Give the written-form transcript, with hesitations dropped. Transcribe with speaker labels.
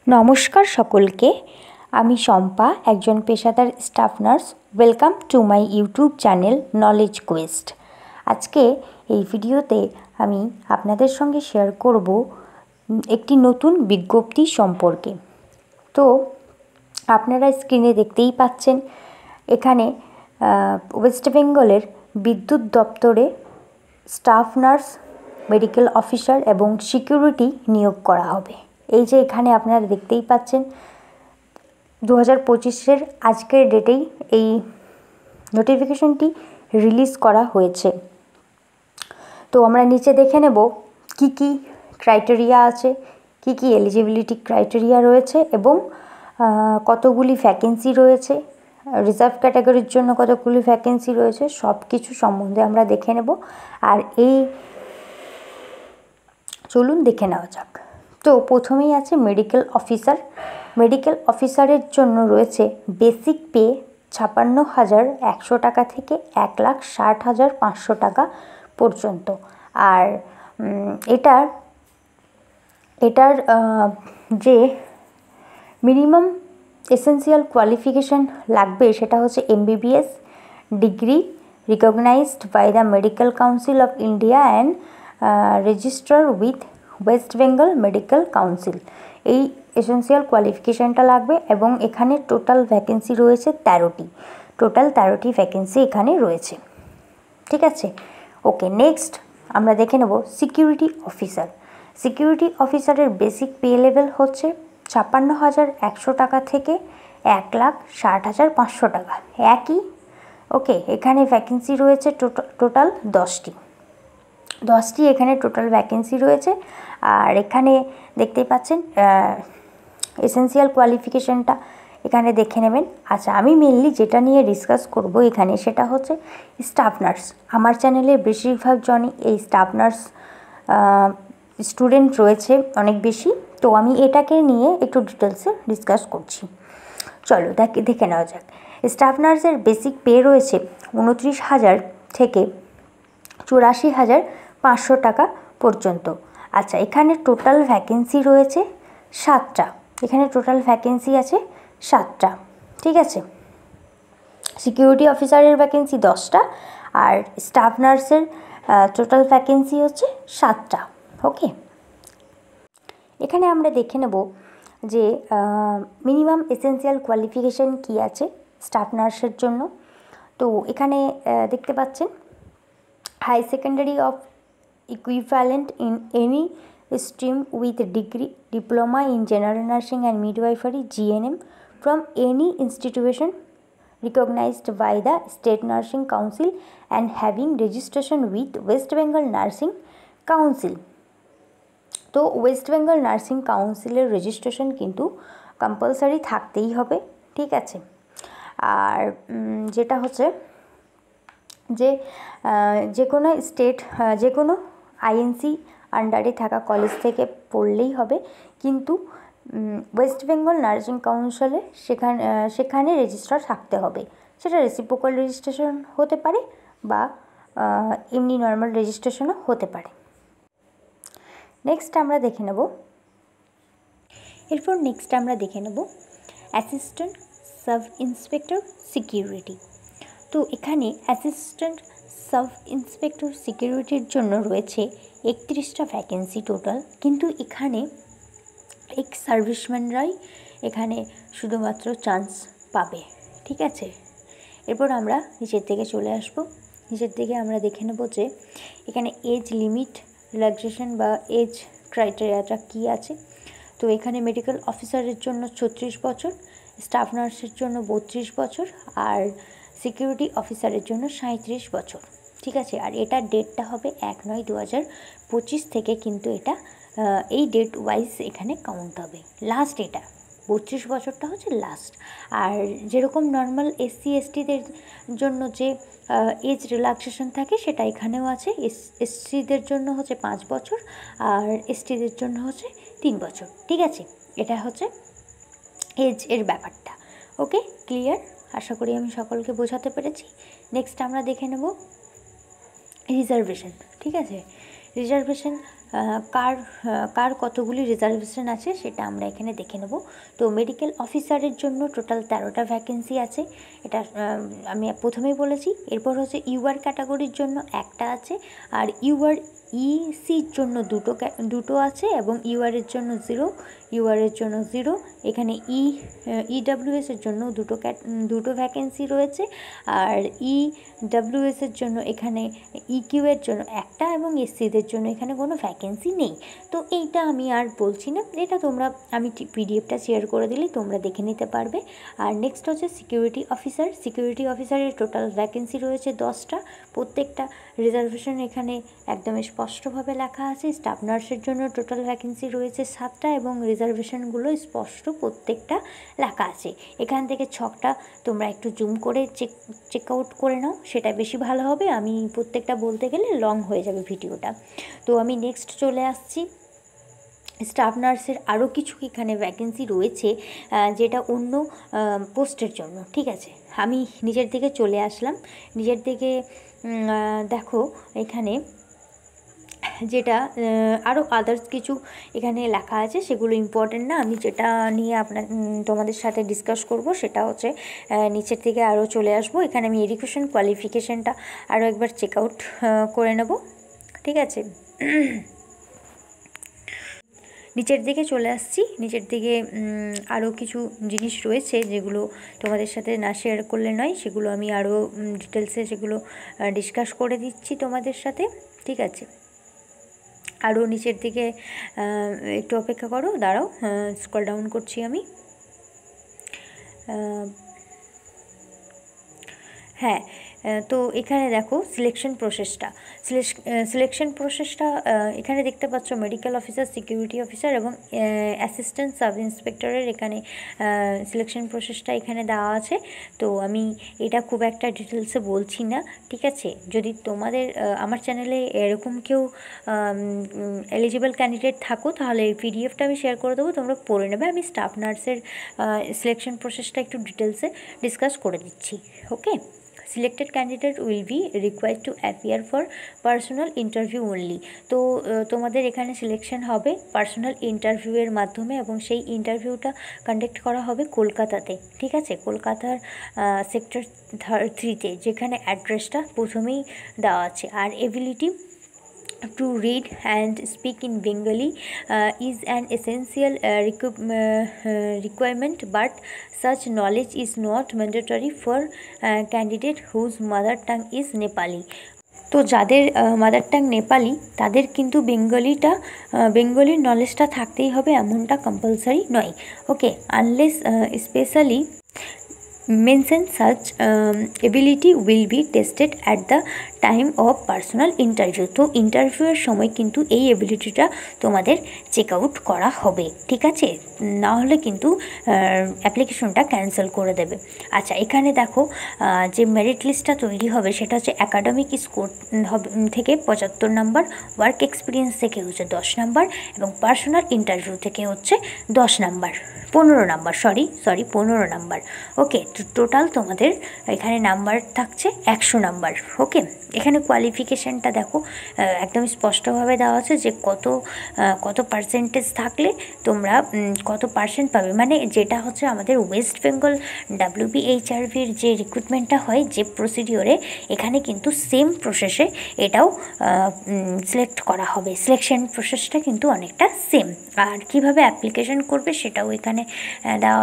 Speaker 1: নমস্কার সকলকে, আমি শম্পা, একজন পেশাদার staff nurse. Welcome to my YouTube channel knowledge Quest. আজকে এই ভিডিওতে আমি আপনাদের সঙ্গে শেয়ার করব একটি নতুন বিজ্ঞপ্তি সম্পর্কে। তো আপনারা স্ক্রিনে দেখতেই পাচ্ছেন, এখানে ওয়েস্ট বেঙ্গলের বিদ্যুৎ দপ্তরে স্টাফ নার্স, মেডিকেল অফিসার এবং সিকিউরিটি নিয়োগ করা হবে। এই যে এখানে আপনারা দেখতেই পাচ্ছেন 2025-এর আজকের ডেটেই এই নোটিফিকেশনটি রিলিজ করা হয়েছে। তো আমরা নিচে দেখে নেব কি কি ক্রাইটেরিয়া আছে, কি কি এলিজিবিলিটি ক্রাইটেরিয়া রয়েছে এবং কতগুলি ভ্যাকেন্সি রয়েছে, রিজার্ভ ক্যাটাগরির জন্য কতগুলি ভ্যাকেন্সি রয়েছে, সব কিছু সম্বন্ধে আমরা দেখে নেব। আর চলুন দেখে নেওয়া যাক। তো প্রথমেই আছে মেডিকেল অফিসার। মেডিকেল অফিসারের জন্য রয়েছে বেসিক পে 56,100 টাকা থেকে 1,60,500 টাকা পর্যন্ত। আর এটার যে মিনিমাম এসেন্সিয়াল কোয়ালিফিকেশান লাগবে সেটা হচ্ছে MBBS degree recognised by the medical council of India and register with West Bengal medical council. এই এসেন্সিয়াল কোয়ালিফিকেশানটা লাগবে এবং এখানে টোটাল ভ্যাকেন্সি রয়েছে 13টি। টোটাল 13টি ভ্যাকেন্সি এখানে রয়েছে, ঠিক আছে। ওকে, নেক্সট আমরা দেখে নেব সিকিউরিটি অফিসার। সিকিউরিটি অফিসারের বেসিক পে লেভেল হচ্ছে 56,100 টাকা থেকে 1,60,500 টাকা, একই। ওকে, এখানে ভ্যাকেন্সি রয়েছে টোটাল 10টি এখানে টোটাল ভ্যাকেন্সি রয়েছে। আর এখানে দেখতেই পাচ্ছেন এসেন্সিয়াল কোয়ালিফিকেশানটা এখানে দেখে নেবেন। আচ্ছা, আমি মেনলি যেটা নিয়ে ডিসকাস করব এখানে সেটা হচ্ছে স্টাফ নার্স। আমার চ্যানেলের বেশিরভাগ জনই এই স্টাফ নার্স স্টুডেন্ট রয়েছে অনেক বেশি, তো আমি এটাকে নিয়ে একটু ডিটেলসে ডিসকাস করছি। চলো দেখে নেওয়া যাক। স্টাফ নার্সের বেসিক পে রয়েছে 29,000 থেকে 84,500 টাকা পর্যন্ত। আচ্ছা, এখানে টোটাল ভ্যাকেন্সি রয়েছে 7টা। এখানে টোটাল ভ্যাকেন্সি আছে 7টা, ঠিক আছে। সিকিউরিটি অফিসারের ভ্যাকেন্সি 10টা আর স্টাফ নার্সের টোটাল ভ্যাকেন্সি হচ্ছে 7টা। ওকে, এখানে আমরা দেখে নেব যে মিনিমাম এসেন্সিয়াল কোয়ালিফিকেশান কী আছে স্টাফ নার্সের জন্য। তো এখানে দেখতে পাচ্ছেন high secondary of equivalent in any stream with degree diploma in general nursing and midwifery GNM from any institution recognized by the State Nursing Council and having registration with West Bengal Nursing Council। তো West Bengal nursing কাউন্সিলের registration কিন্তু compulsory থাকতেই হবে, ঠিক আছে। আর যেটা হচ্ছে যে কোনো স্টেট যে কোনো আইএনসি আন্ডারে থাকা কলেজ থেকে পড়লেই হবে, কিন্তু ওয়েস্ট বেঙ্গল নার্সিং কাউন্সিলে সেখানে রেজিস্টার থাকতে হবে। সেটা রেসিপ্রোকাল রেজিস্ট্রেশন হতে পারে বা এমনি নর্মাল রেজিস্ট্রেশনও হতে পারে। নেক্সট আমরা দেখে নেব অ্যাসিস্ট্যান্ট সাব ইন্সপেক্টর সিকিউরিটি। তো এখানে অ্যাসিস্ট্যান্ট সাব ইন্সপেক্টর সিকিউরিটির জন্য রয়েছে 31টা ভ্যাকেন্সি টোটাল, কিন্তু এখানে এক্স সার্ভিসম্যানরাই এখানে শুধুমাত্র চান্স পাবে, ঠিক আছে। এরপর আমরা নিচের দিকে চলে আসব। নিচের দিকে আমরা দেখে নেব যে এখানে এজ লিমিট রিল্যাক্সেশন বা এজ ক্রাইটেরিয়াটা কী আছে। তো এখানে মেডিকেল অফিসারের জন্য 36 বছর, স্টাফ নার্সের জন্য 32 বছর আর সিকিউরিটি অফিসারের জন্য 37 বছর, ঠিক আছে। আর এটার ডেটটা হবে 1/9/2025 থেকে, কিন্তু এটা এই ডেট ওয়াইজ এখানে কাউন্ট হবে। লাস্ট এটা 32 বছরটা হচ্ছে লাস্ট। আর যেরকম নর্মাল SC STদের জন্য যে এজ রিল্যাক্সেশন থাকে সেটা এখানেও আছে। SCদের জন্য হচ্ছে 5 বছর আর STদের জন্য হচ্ছে 3 বছর, ঠিক আছে। এটা হচ্ছে এর ব্যাপারটা। ওকে, ক্লিয়ার? আশা করি আমি সকলকে বোঝাতে পেরেছি। নেক্সট আমরা দেখে নেব রিজার্ভেশন, ঠিক আছে। রিজার্ভেশন কার কার কতগুলি রিজার্ভেশন আছে সেটা আমরা এখানে দেখে নেব। তো মেডিকেল অফিসারের জন্য টোটাল 13টা ভ্যাকেন্সি আছে, এটা আমি প্রথমেই বলেছি। এরপর হচ্ছে ইউআর ক্যাটাগরির জন্য একটা আছে, আর ইউআর ইসির জন্য দুটো আছে, এবং ইউআরের জন্য 0, ইউআরের জন্য 0। এখানে ইডাব্লিউএসের জন্য দুটো ভ্যাকেন্সি রয়েছে, আর ইডাব্লিউএসের জন্য এখানে ইকিউয়ের জন্য একটা, এবং এসসিদের জন্য এখানে কোনো ভ্যাকেন্সি নেই। তো এইটা আমি আর বলছি না, এটা আমি পিডিএফটা শেয়ার করে দিলেই তোমরা দেখে নিতে পারবে। আর নেক্সট হচ্ছে সিকিউরিটি অফিসারের টোটাল ভ্যাকেন্সি রয়েছে 10টা, প্রত্যেকটা রিজার্ভেশন এখানে একদম স্পষ্টভাবে লেখা আছে। স্টাফ নার্সের জন্য টোটাল ভ্যাকেন্সি রয়েছে 7টা, এবং রিজার্ভেশনগুলো স্পষ্ট প্রত্যেকটা লেখা আছে। এখান থেকে ছকটা তোমরা একটু জুম করে চেক আউট করে নাও, সেটা বেশি ভালো হবে। আমি প্রত্যেকটা বলতে গেলে লং হয়ে যাবে ভিডিওটা। তো আমি নেক্সট চলে আসছি। স্টাফ নার্সের আরও কিছু এখানে ভ্যাকেন্সি রয়েছে, যেটা অন্য পোস্টের জন্য, ঠিক আছে। আমি নিজের দিকে চলে আসলাম। নিজের দিকে দেখো এখানে যেটা আরও আদার্স কিছু এখানে লেখা আছে, সেগুলো ইম্পর্টেন্ট না। আমি যেটা নিয়ে তোমাদের সাথে ডিসকাস করব সেটা হচ্ছে নিচের দিকে আরও চলে আসবো। এখানে আমি এডুকেশন কোয়ালিফিকেশানটা আরও একবার চেক আউট করে নেব, ঠিক আছে। নিচের দিকে চলে আসছি। নিচের দিকে আরও কিছু জিনিস রয়েছে যেগুলো তোমাদের সাথে না শেয়ার করলে নয়, সেগুলো আমি আরও ডিটেলসে সেগুলো ডিসকাস করে দিচ্ছি তোমাদের সাথে, ঠিক আছে। আরও নিচের দিকে একটু অপেক্ষা করো, দাঁড়াও, স্ক্রল ডাউন করছি আমি। হ্যাঁ, তো এখানে দেখো সিলেকশন প্রসেসটা এখানে দেখতে পাচ্ছ। মেডিকেল অফিসার, সিকিউরিটি অফিসার এবং অ্যাসিস্ট্যান্ট সাব ইন্সপেক্টরের এখানে সিলেকশন প্রসেসটা এখানে দেওয়া আছে। তো আমি এটা খুব একটা ডিটেলসে বলছি না, ঠিক আছে। যদি তোমাদের আমার চ্যানেলে এরকম কেউ এলিজিবল ক্যান্ডিডেট থাকো, তাহলে এই পিডিএফটা আমি শেয়ার করে দেবো, তোমরা পড়ে নেবে। আমি স্টাফ নার্সের সিলেকশন প্রসেসটা একটু ডিটেলসে ডিসকাস করে দিচ্ছি, okay. Selected candidate will be required to appear for personal interview only. তো তোমাদের এখানে সিলেকশন হবে পার্সোনাল ইন্টারভিউয়ের মাধ্যমে, এবং সেই ইন্টারভিউটা কন্ডাক্ট করা হবে কলকাতাতে, ঠিক আছে। কলকাতার সেক্টর 3-তে, যেখানে অ্যাড্রেসটা প্রথমেই দেওয়া আছে। আর ability to read and speak in Bengali is an essential requirement, but such knowledge is not mandatory for candidate whose mother tongue is Nepali. তো যাদের মাদার টাং নেপালি, তাদের কিন্তু বেঙ্গলির নলেজটা থাকতেই হবে, এমনটা কম্পালসারি নয়, okay. Unless specially mention such ability will be tested at the time of personal interview. তো ইন্টারভিউয়ের সময় কিন্তু এই এবিলিটিটা তোমাদের চেক আউট করা হবে, ঠিক আছে। না হলে কিন্তু অ্যাপ্লিকেশনটা ক্যান্সেল করে দেবে। আচ্ছা, এখানে দেখো যে মেরিট লিস্টটা তৈরি হবে সেটা হচ্ছে একাডেমিক স্কোর থেকে 75 নাম্বার, ওয়ার্ক এক্সপিরিয়েন্স থেকে হচ্ছে 10 নাম্বার, এবং পার্সোনাল ইন্টারভিউ থেকে হচ্ছে 15 নাম্বার, ওকে। তো টোটাল তোমাদের এখানে নাম্বার থাকছে 100 নাম্বার, ওকে। এখানে কোয়ালিফিকেশানটা দেখো একদম স্পষ্টভাবে দেওয়া আছে যে কত পার্সেন্টেজ থাকলে তোমরা কত পার্সেন্ট পাবে। মানে যেটা হচ্ছে আমাদের ওয়েস্ট বেঙ্গল WBHRBর যে রিক্রুটমেন্টটা হয় যে প্রসিডিওরে, এখানে কিন্তু সেম প্রসেসে এটাও সিলেক্ট করা হবে। সিলেকশন প্রসেসটা কিন্তু অনেকটা সেম। আর কিভাবে অ্যাপ্লিকেশন করবে সেটাও এখানে দেওয়া